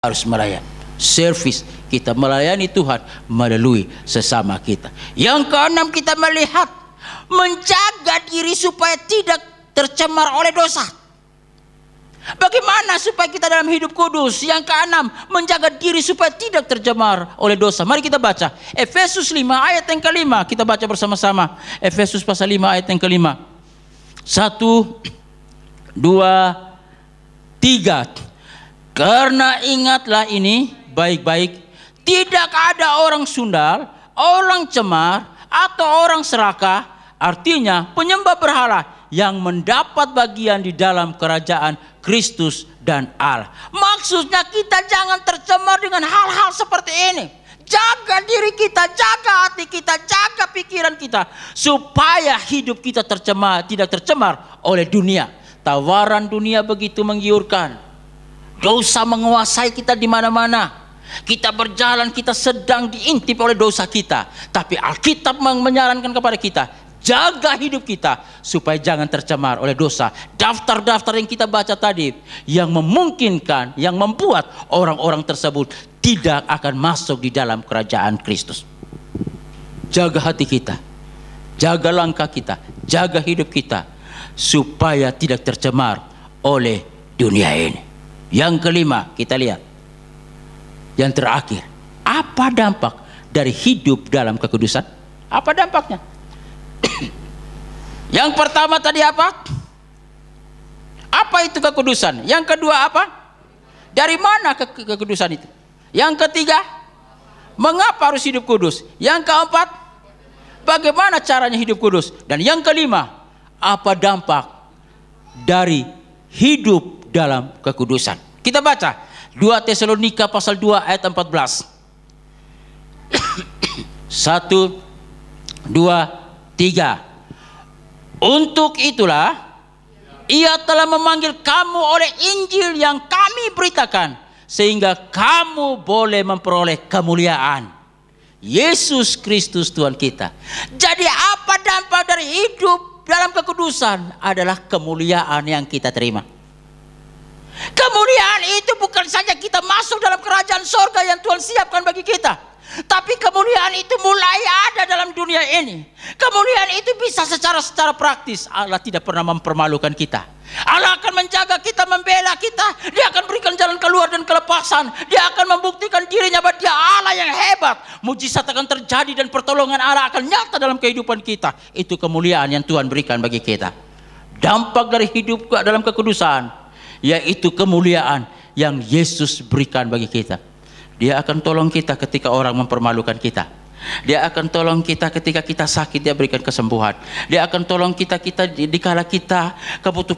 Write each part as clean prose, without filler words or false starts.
harus melayani. Service, kita melayani Tuhan melalui sesama kita. Yang keenam, kita melihat menjaga diri supaya tidak tercemar oleh dosa. Bagaimana supaya kita dalam hidup kudus? Yang keenam, menjaga diri supaya tidak tercemar oleh dosa. Mari kita baca Efesus 5 ayat yang kelima. Kita baca bersama-sama Efesus pasal 5 ayat yang kelima. 1, 2, 3. Karena ingatlah ini baik-baik, tidak ada orang sundal, orang cemar, atau orang serakah, artinya penyembah berhala, yang mendapat bagian di dalam kerajaan Kristus dan Allah. Maksudnya kita jangan tercemar dengan hal-hal seperti ini. Jaga diri kita, jaga hati kita, jaga pikiran kita, supaya hidup kita tidak tercemar oleh dunia. Tawaran dunia begitu menggiurkan. Dosa menguasai kita di mana-mana. Kita berjalan, kita sedang diintip oleh dosa kita. Tapi Alkitab menyarankan kepada kita, jaga hidup kita supaya jangan tercemar oleh dosa. Daftar-daftar yang kita baca tadi yang memungkinkan, yang membuat orang-orang tersebut tidak akan masuk di dalam kerajaan Kristus. Jaga hati kita, jaga langkah kita, jaga hidup kita supaya tidak tercemar oleh dunia ini. Yang kelima, kita lihat yang terakhir, apa dampak dari hidup dalam kekudusan? Apa dampaknya? Yang pertama tadi apa? Apa itu kekudusan? Yang kedua apa? Dari mana kekudusan itu? Yang ketiga, mengapa harus hidup kudus? Yang keempat, bagaimana caranya hidup kudus? Dan yang kelima, apa dampak dari hidup dalam kekudusan? Kita baca 2 Tesalonika pasal 2 ayat 14. 1, 2, 3. Untuk itulah Ia telah memanggil kamu oleh Injil yang kami beritakan, sehingga kamu boleh memperoleh kemuliaan Yesus Kristus Tuhan kita. Jadi apa dampak dari hidup dalam kekudusan? Adalah kemuliaan yang kita terima. Kemuliaan itu bukan saja kita masuk dalam kerajaan sorga yang Tuhan siapkan bagi kita, tapi kemuliaan itu mulai ada dalam dunia ini. Kemuliaan itu bisa secara praktis. Allah tidak pernah mempermalukan kita. Allah akan menjaga kita, membela kita. Dia akan berikan jalan keluar dan kelepasan. Dia akan membuktikan dirinya bahwa Dia Allah yang hebat. Mujizat akan terjadi dan pertolongan Allah akan nyata dalam kehidupan kita. Itu kemuliaan yang Tuhan berikan bagi kita. Dampak dari hidup dalam kekudusan yaitu kemuliaan yang Yesus berikan bagi kita. Dia akan tolong kita ketika orang mempermalukan kita. Dia akan tolong kita ketika kita sakit, Dia berikan kesembuhan. Dia akan tolong kita dikala kita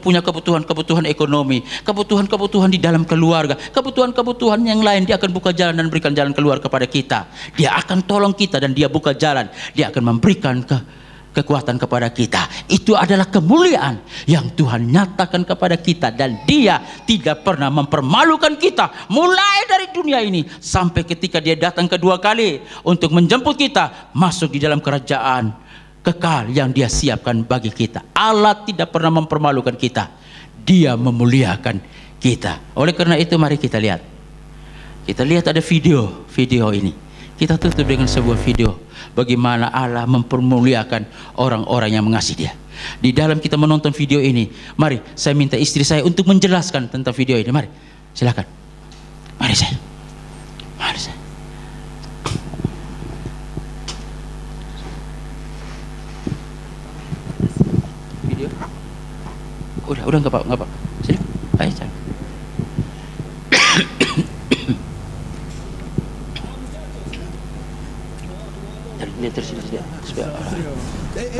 punya kebutuhan ekonomi, kebutuhan di dalam keluarga, kebutuhan yang lain. Dia akan buka jalan dan berikan jalan keluar kepada kita. Dia akan tolong kita dan Dia buka jalan. Dia akan memberikan kekuatan kepada kita. Itu adalah kemuliaan yang Tuhan nyatakan kepada kita, dan Dia tidak pernah mempermalukan kita mulai dari dunia ini sampai ketika Dia datang kedua kali untuk menjemput kita masuk di dalam kerajaan kekal yang Dia siapkan bagi kita. Allah tidak pernah mempermalukan kita. Dia memuliakan kita. Oleh karena itu mari kita lihat. Kita lihat ada video ini. Kita tutup dengan sebuah video bagaimana Allah mempermuliakan orang-orang yang mengasihi Dia. Di dalam kita menonton video ini, mari saya minta istri saya untuk menjelaskan tentang video ini. Mari, silakan. Mari saya. Video. Udah enggak Pak. Sini. Ayo saya.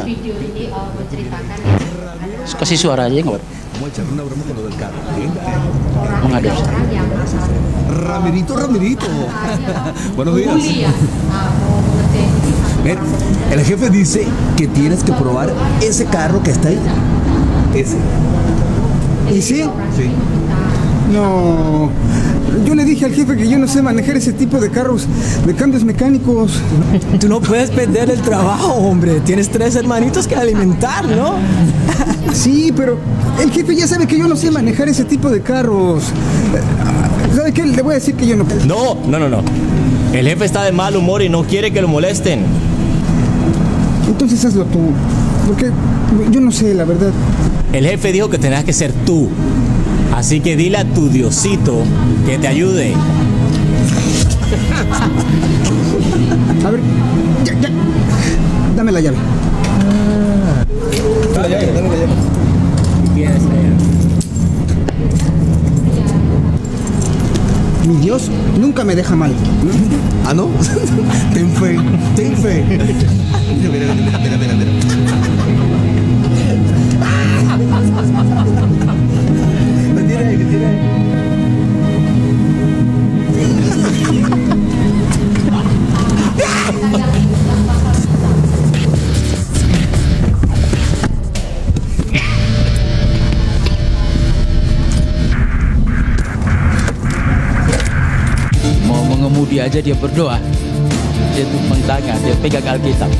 Video ini menceritakan kasih suara aja nggak? Menghadap orang yang Ramirito. Buenos días. El jefe dice que tienes que probar ese carro que está ahí. Ese. ¿Y sí? Sí. No, yo le dije al jefe que yo no sé manejar ese tipo de carros de cambios mecánicos. Tú no puedes perder el trabajo, hombre. Tienes 3 hermanitos que alimentar, ¿no? Sí, pero el jefe ya sabe que yo no sé manejar ese tipo de carros. ¿sabe qué? Le voy a decir que yo no puedo. No. El jefe está de mal humor y no quiere que lo molesten. Entonces hazlo tú. Porque yo no sé, la verdad. El jefe dijo que tenías que ser tú. Así que dile a tu Diosito que te ayude. A ver, ya. Dame la llave. Dame la llave. Tienes la llave. Mi Dios nunca me deja mal. ¿Ah, no? Ten fe. Mira. ¿Qué tiene? Mau mengemudi aja dia berdoa. Dia tumpang tangan, dia pegang Alkitab.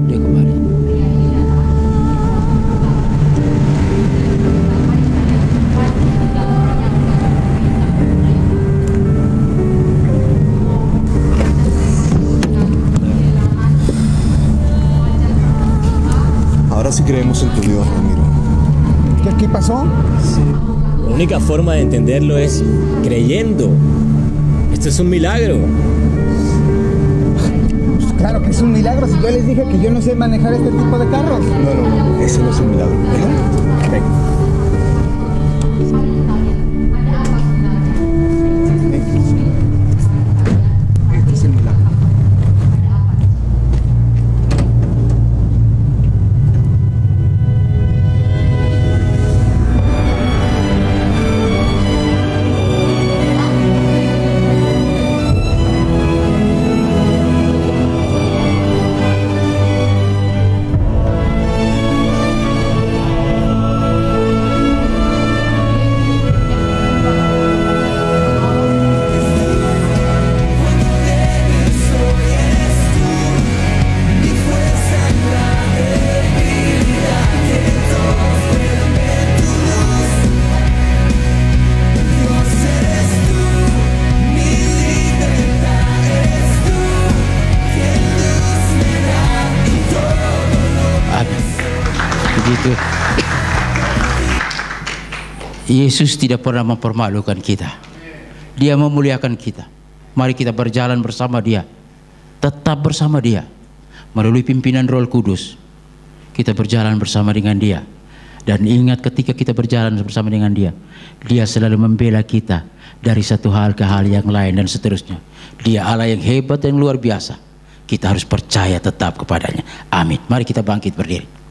Dia kembali. Ahora sí creemos en tu Dios, Ramiro. ¿Qué pasó? La única forma de entenderlo es creyendo. Esto es un milagro. Pues claro que es un milagro. Si yo les dije que yo no sé manejar este tipo de carros. No. Ese no es un milagro, ¿verdad? Ven. Este es el milagro. Begitu. Yesus tidak pernah mempermalukan kita. Dia memuliakan kita. Mari kita berjalan bersama Dia. Tetap bersama Dia. Melalui pimpinan Roh Kudus. Kita berjalan bersama dengan Dia. Dan ingat ketika kita berjalan bersama dengan Dia, Dia selalu membela kita dari satu hal ke hal yang lain dan seterusnya. Dia Allah yang hebat dan luar biasa. Kita harus percaya tetap kepadanya. Amin. Mari kita bangkit berdiri.